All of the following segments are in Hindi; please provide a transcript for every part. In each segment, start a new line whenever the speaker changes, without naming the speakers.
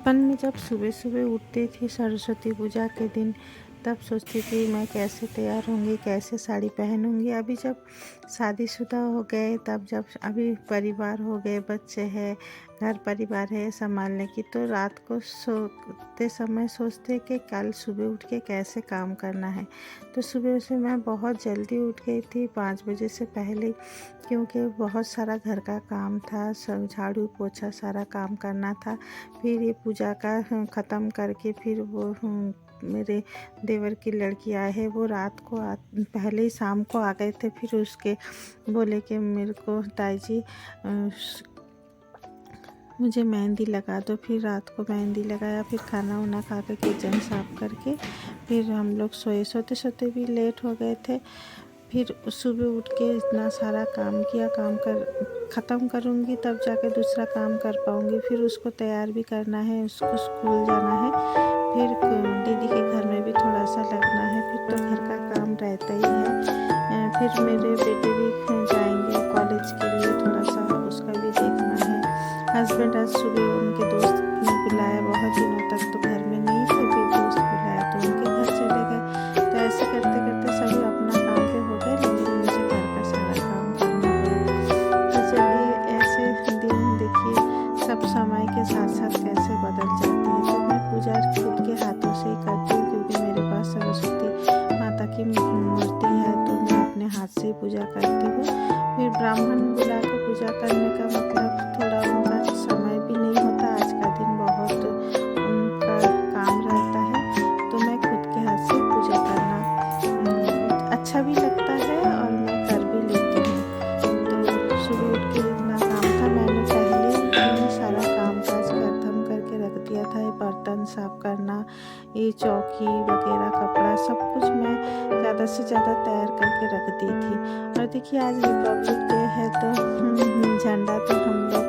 बचपन में जब सुबह सुबह उठती थी सरस्वती पूजा के दिन, तब सोचती थी मैं कैसे तैयार होंगी, कैसे साड़ी पहनूंगी। अभी जब शादीशुदा हो गए, तब जब अभी परिवार हो गए, बच्चे हैं, घर परिवार है संभालने की, तो रात को सोते समय सोचते कि कल सुबह उठ के कैसे काम करना है। तो सुबह से मैं बहुत जल्दी उठ गई थी, 5 बजे से पहले, क्योंकि बहुत सारा घर का काम था, सब झाड़ू पोछा सारा काम करना था। फिर ये पूजा का ख़त्म करके फिर वो मेरे देवर की लड़की आए हैं, वो रात को पहले ही शाम को आ गए थे। फिर उसके बोले कि मेरे को ताई जी मुझे मेहंदी लगा दो। फिर रात को मेहंदी लगाया, फिर खाना वाना खा के किचन साफ करके फिर हम लोग सोते सोते भी लेट हो गए थे। फिर सुबह उठ के इतना सारा काम किया, काम कर ख़त्म करूँगी तब जाके दूसरा काम कर पाऊँगी। फिर उसको तैयार भी करना है, उसको स्कूल जाना है, फिर दीदी के घर में भी थोड़ा सा लगना है, फिर तो घर का काम रहता ही है। फिर मेरे बेटे भी जाएंगे कॉलेज के लिए, थोड़ा सा उसका भी देखना है। हस्बैंड आज सुबह उनके दोस्त ने बुलाया, बहुत दिनों तक तो घर में नहीं थे, फिर दोस्त बुलाया तो उनके घर चले गए। तो ऐसे करते करते सभी अपना काम पे हो गए, लेकिन मुझे घर का सारा काम करना पड़ा। तो चलिए, ऐसे दिन देखिए सब समय के साथ साथ कैसे बदल जाती है। तो मैं पूजा खुद के हाथों से ही करती हूँ, क्योंकि मेरे पास सरस्वती माता की मूर्ति है, तो मैं अपने हाथ से ही पूजा करती हूँ। फिर ब्राह्मण बुला के पूजा करने का मतलब थोड़ा उनका समय भी नहीं होता, आज का दिन बहुत उनका काम रहता है, तो मैं खुद के हाथ से पूजा करना अच्छा भी लगता है और मैं कर भी लेती हूँ। तो सुबह उठ के इतना काम था, मैंने पहले ही सारा काम काज खत्म करके रख दिया था। ये बर्तन साफ करना, ये चौकी वगैरह, कपड़ा, सब कुछ मैं ज़्यादा से ज़्यादा तैयार करके रख दी थी। और देखिए आज रिपब्लिक डे है, तो झंडा तो हम लोग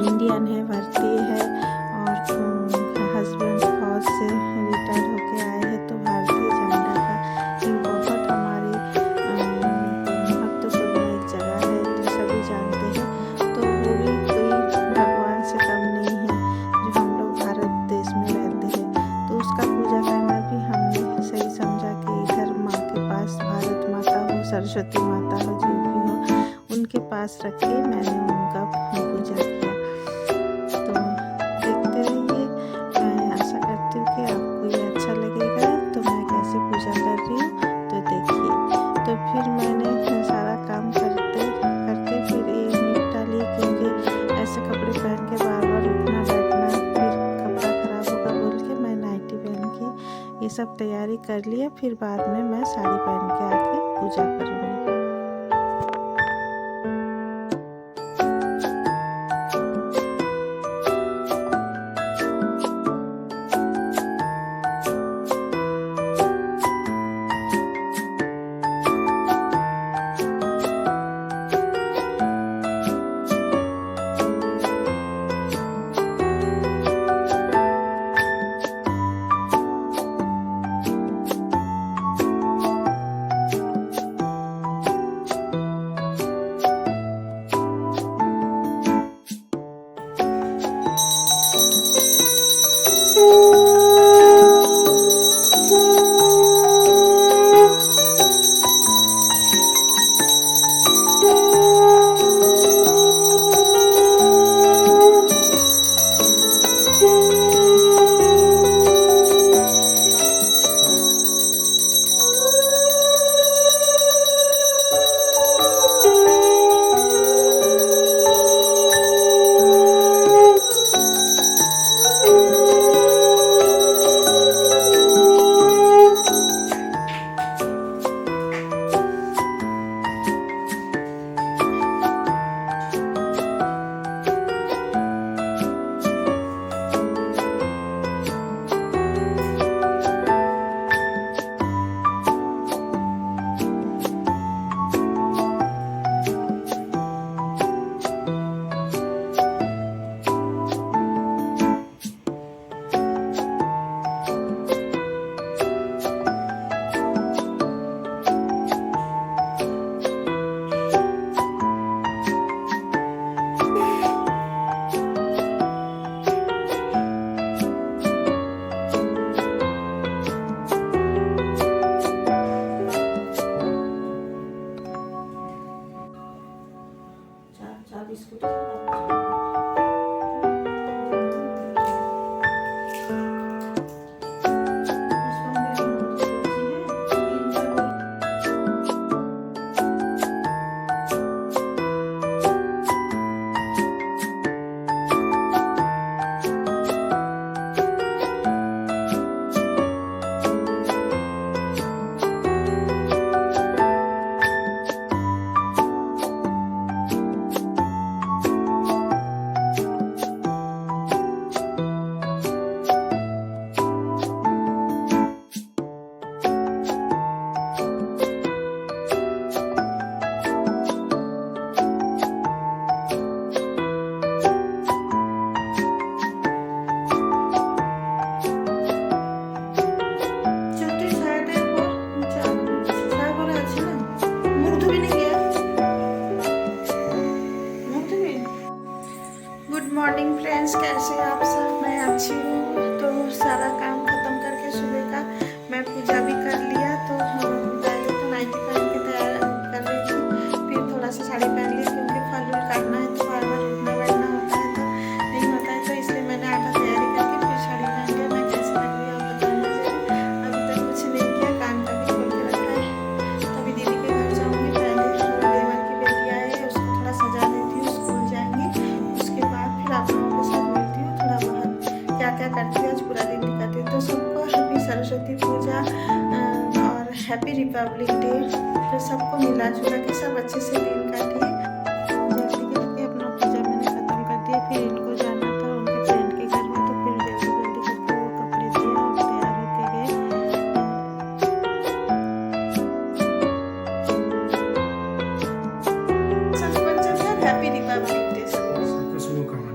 इंडियन है, भारतीय है, और हस्बैंड फौज से रिटायर होके आए हैं, तो भारतीय झंडा का ये बहुत हमारे महत्वपूर्ण एक जगह है, जो सभी जानते हैं। तो वो भी कोई भगवान से कम नहीं है, जो हम लोग भारत देश में रहते हैं, तो उसका पूजा करना भी हमने सही समझा कि इधर माँ के पास, भारत माता हो, सरस्वती माता हो, जो भी हो, उनके पास रख के मैंने उनका पूजा किया। तो देखते रहिए, मैं आशा करती हूँ कि आपको ये अच्छा लगेगा। तो मैं कैसे पूजा कर रही हूँ तो देखिए। तो फिर मैंने सारा काम करते करते फिर ये निपटा ली, क्योंकि ऐसे कपड़े पहन के बार बार उठना बैठना, फिर कपड़ा खराब होगा बोल के मैं नाइटी पहन के ये सब तैयारी कर लिया। फिर बाद में मैं साड़ी पहन के आके पूजा करूँगी। मॉर्निंग फ्रेंड्स, कैसे हैं आप सब। मैं अच्छी हूँ। तो सारा काम खत्म करके सुबह का मैं पूजा भी कर लिया। तो पहले तो नाइटी पहन के तैयार कर रही थी, फिर थोड़ा सा साड़ी पहन ली क्योंकि फल उल काटना है तो बार बार उठना बैठना होता है तो नहीं होता है, तो इसलिए मैंने आधा तैयारी करके फिर साड़ी पहन लिया। मैं कैसे लग रही है आप बताना जरूर। अभी तक कुछ नहीं किया, कान का भी खोल के रखा है। तो अभी दीदी के घर जाऊँगी, पहले देवर की बेटी आए उसको थोड़ा सजा देती हूँ, स्कूल जाएंगी। उसके बाद फिर आप लोगों के साथ मिलती हूँ, थोड़ा बहुत क्या क्या करती हूँ आज पूरा दिन दिखाती हूँ। तो सबको हैप्पी सरस्वती पूजा और हैप्पी रिपब्लिक डे। तो सबको मिला जुला के सब अच्छे से दिन काटिए। जल्दी करके अपना पूजा मैंने ख़त्म कर दिया। फिर इनको जाना था उनके फ्रेंड के घर में, तो फिर जल्दी जल्दी करके वो कपड़े दिए और तैयार होके गए। हैप्पी रिपब्लिक डे सबको शुभकामनाएं।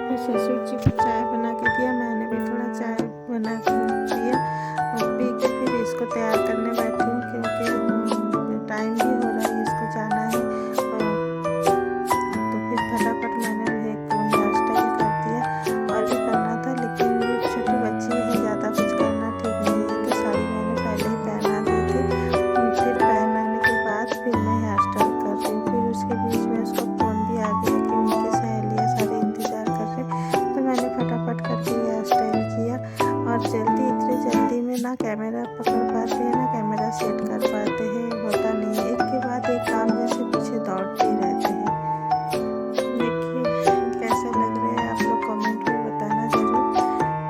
फिर ससुर जी को चाय बना के दिया, मैंने भी थोड़ा चाय बना के दिया और पी के फिर इसको तैयार करने बैठी हूँ क्योंकि टाइम भी हो रहा है, इसको जाना है। तो फिर फटाफट मैंने एक हेयर स्टाइल कर दिया और भी करना था, लेकिन ये छोटी बच्ची है, ज़्यादा कुछ करना ठीक नहीं है। तो साड़ी मैंने पहले ही पहना दी थी। फिर पहनाने के बाद फिर मैं हेयर स्टाइल कर रही हूँ। फिर उसके बीच में उसका फ़ोन भी आ गया कि उनकी सहेलियाँ सारे इंतज़ार कर रहे, तो मैंने फटाफट करके हेयर स्टाइल किया। और इतनी जल्दी में ना कैमरा पकड़ पाते हैं ना कैमरा सेट कर पाते हैं, होता नहीं है। एक के बाद एक काम जैसे पीछे दौड़ते ही रहते हैं। देखिए कैसा लग रहा है, आप लोग कमेंट में बताना ज़रूर।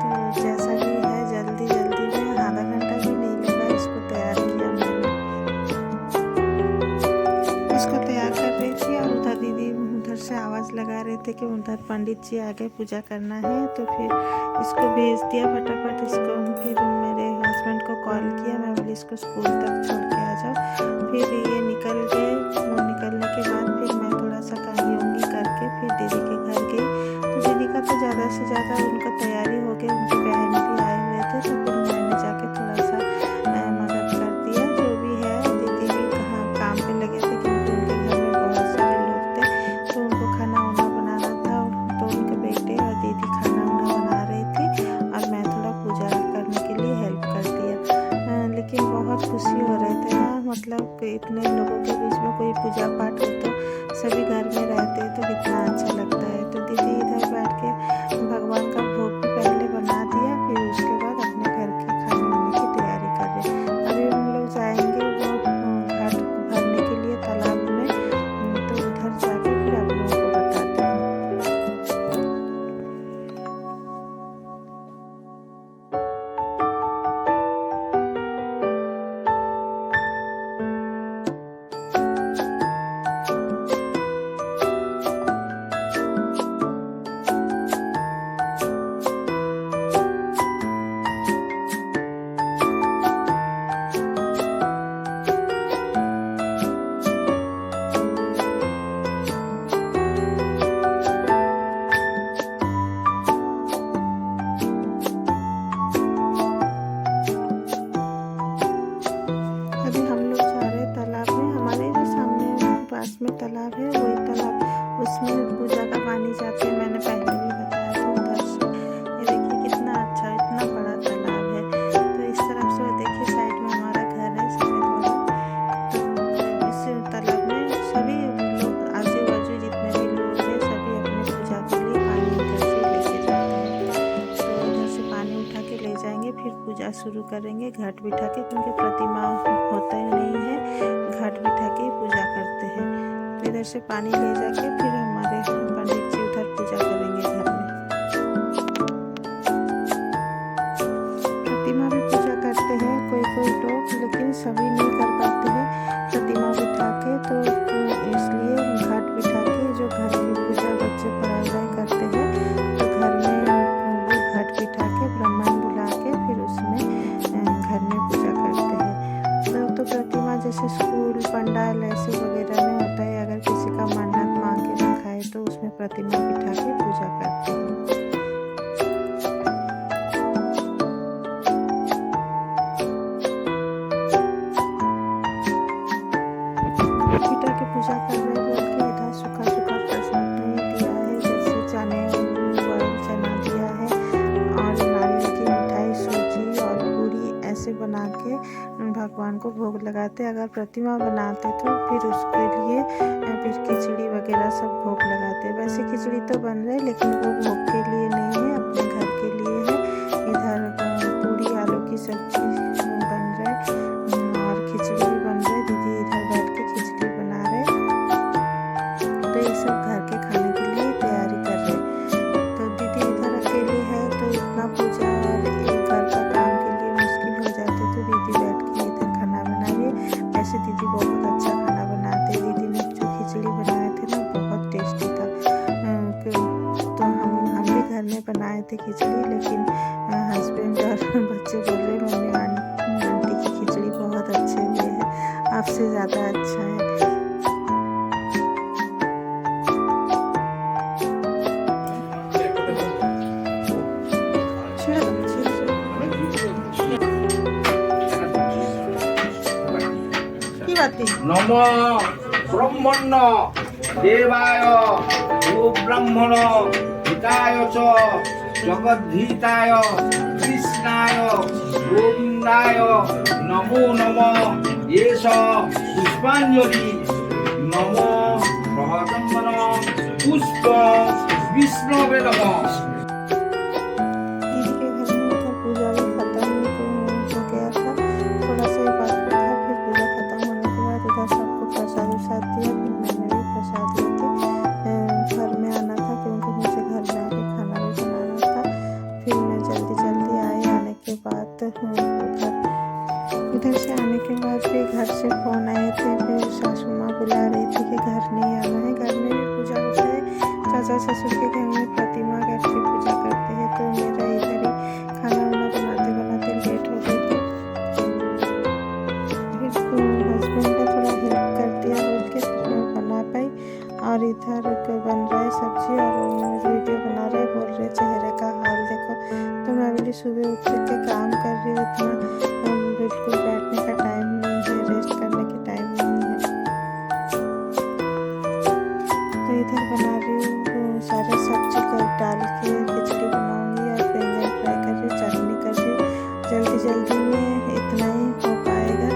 तो जैसा भी है जल्दी में आधा घंटा भी नहीं लगा इसको तैयार किया मैंने। इसको तैयार कर रही थी और उधर दीदी उधर से आवाज़ लगा रहे थे कि उधर पंडित जी आगे पूजा करना है। तो फिर इसको भेज दिया फटाफट इसको। फिर मेरे हस्बैंड को कॉल किया, मैं बोली इसको स्कूल तक छोड़ के आ जाओ। फिर ये निकल गए। निकलने के बाद फिर मैं थोड़ा सा कंघी उंगी करके फिर दीदी के घर गई। तो दीदी का तो ज़्यादा से ज़्यादा उनका तैयारी हो गई, उनकी बहन भी आए हुए थे। तो फिर मैंने जाके थोड़ा सा मदद कर दिया। जो भी है दीदी भी कहाँ काम पे लगे थे क्योंकि उनके घर में बहुत सारे लोग थे, तो उनको खाना वाना बनाना था। तो उनके बेटे और दीदी खाना वाना बना रही थी और मैं थोड़ा पूजा करने के लिए हेल्प कर दिया। लेकिन बहुत खुशी हो रहे थे ना, मतलब कि इतने लोगों के बीच में कोई पूजा पाठ हो तो सभी घर में रहते तो कितना अच्छा लगता है। तो दीदी इधर बैठ के भगवान का भोग भी पहले बना दिया, फिर उसके बाद अपने घर के खाने वाने की तैयारी कर रहे। अभी हम लोग जाएंगे वो घाट भरने के लिए तालाब में, तो उधर जाके फिर आप लोगों को बताते हैं। अभी हम लोग जा रहे हैं तालाब में। हमारे जो सामने पास में तालाब है वही तालाब, उसमें पूजा का पानी जाते हैं। मैंने पहले भी बताया था उधर से। ये देखिए कितना अच्छा इतना बड़ा तालाब है। तो इस तरफ से देखिए साइड में हमारा घर है सफेद वाला। तो इस तालाब में सभी लोग आजू बाजू जितने भी लोग हैं सभी अपने पूजा के लिए पानी इधर से लेके जाते हैं। तो इधर से पानी उठा के ले जाएंगे, फिर पूजा शुरू करेंगे घाट बिठा के, क्योंकि प्रतिमा होता ही नहीं है, घाट बिठा के ही पूजा करते हैं। तो इधर से पानी ले जाके फिर हमारे पंडित जी उधर पूजा करेंगे घर में। प्रतिमा भी पूजा करते हैं कोई लोग, लेकिन सभी नहीं कर पाते हैं प्रतिमा बिठा के। तो इसलिए घाट बिठा के जो घर की पूजा बच्चे पढ़ाई करते हैं, तो घर में वो घाट बिठा के ब्राह्मण बुला के फिर उसमें घर में पूजा करते हैं। तो प्रतिमा जैसे स्कूल पंडाल ऐसे वगैरह में होता है, अगर किसी का मन्नत मांग के रखा है तो उसमें प्रतिमा बिठा के पूजा करते हैं। बेटा की पूजा कर रहे बोल के इधर सूखा सूखा प्रसाद नहीं दिया है, जैसे चने बॉयल चना दिया है और नारियल की मिठाई सूजी और पूरी ऐसे बना के भगवान को भोग लगाते। अगर प्रतिमा बनाते तो फिर उसके लिए फिर खिचड़ी वगैरह सब भोग लगाते। वैसे खिचड़ी तो बन रहे लेकिन वो भोग के लिए नहीं है, अपने घर के लिए है। इधर पूरी आलू की सब्जी बन रहे और खिचड़ी भी बन रहे। दीदी इधर बैठ के खिचड़ी बना रहे, तो ये सब घर के खाने के लिए तैयारी कर रहे। तो दीदी इधर अकेली है तो इतना पूजा और घर का काम के लिए मुश्किल हो जाते, तो दीदी बैठ के इधर खाना बना रही है। वैसे दीदी बहुत अच्छा खाना बनाते। दीदी ने जो खिचड़ी बनाए थे ना बहुत टेस्टी था। तो हम भी घर में बनाए थे खिचड़ी, लेकिन हस्बैंड और बच्चे बोल रहे मम्मी आंटी की खिचड़ी बहुत अच्छे हुए है, आपसे ज़्यादा अच्छा है।
नमो ब्रह्मण्य देवाय ओ ब्रह्मण हिताय च जगद्धिताय कृष्णाय गोविन्दाय नमो नमः एष पुष्पाञ्जलि नमो प्रहदम्बन पुष्प विष्णवे नमः।
उधर से आने के बाद फिर घर से फ़ोन आए थे, फिर सासू माँ बुला रही थी कि घर नहीं आना है। घर में भी पूजा होता है, चाचा ससुर के घर में प्रतिमा करके पूजा करते हैं। तो मेरा इधर ही खाना वाना बनाते बनाते लेट हो गई थी। फिर हस्बैंड ने थोड़ा हेल्प कर दिया बोल के फिर मैं बना पाई। और इधर बन रहा है सब्जी और वीडियो बना रहे, बोल रहे चेहरे का हाल देखो। तो मैं बोली सुबह उठ के काम कर रही हूँ, इतना बिल्कुल बैठने का टाइम नहीं है, रेस्ट करने के टाइम नहीं है। तो इधर बना रही हूँ सारे सब्जी डाल के खिचड़ी बनाऊंगी और बैंगन फ्राई कर रही हूँ, चटनी कर रही हूँ। जल्दी जल्दी में इतना ही हो पाएगा।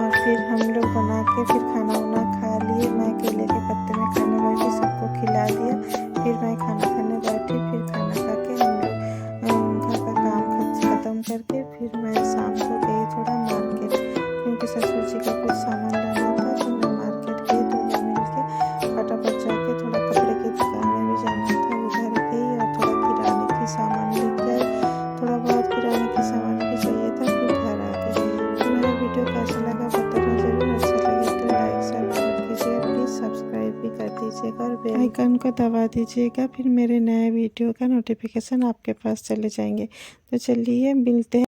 और फिर हम लोग बना के फिर खाना वाना खा लिए। मैं केले के पत्ते में खाने बैठी, सबको खिला दिया। फिर मैं खाना खाने बैठी, फिर खाना खा के हम लोग घर का काम ख़त्म करके फिर मैं शाम को गई थोड़ा मार्केट, क्योंकि ससुर जी का कुछ सामान लाना था। तो मैं मार्केट गई, दोनों मिल के फटाफट जाके थोड़ा कपड़े की दुकान में भी जाना था, उधर गई और थोड़ा किराने की सामान लेके आई। थोड़ा बहुत किराने की सामान भी चाहिए था, फिर घर आ गई। तो मेरा वीडियो कैसा लगा बताना ज़रूर। अच्छा लगे तो लाइक शेयर कीजिएगा, प्लीज़ सब्सक्राइब भी कर दीजिएगा और बेल आइकन को दबा दीजिएगा, फिर मेरे नए वीडियो का नोटिफिकेशन आपके पास चले जाएंगे। तो चलिए मिलते हैं।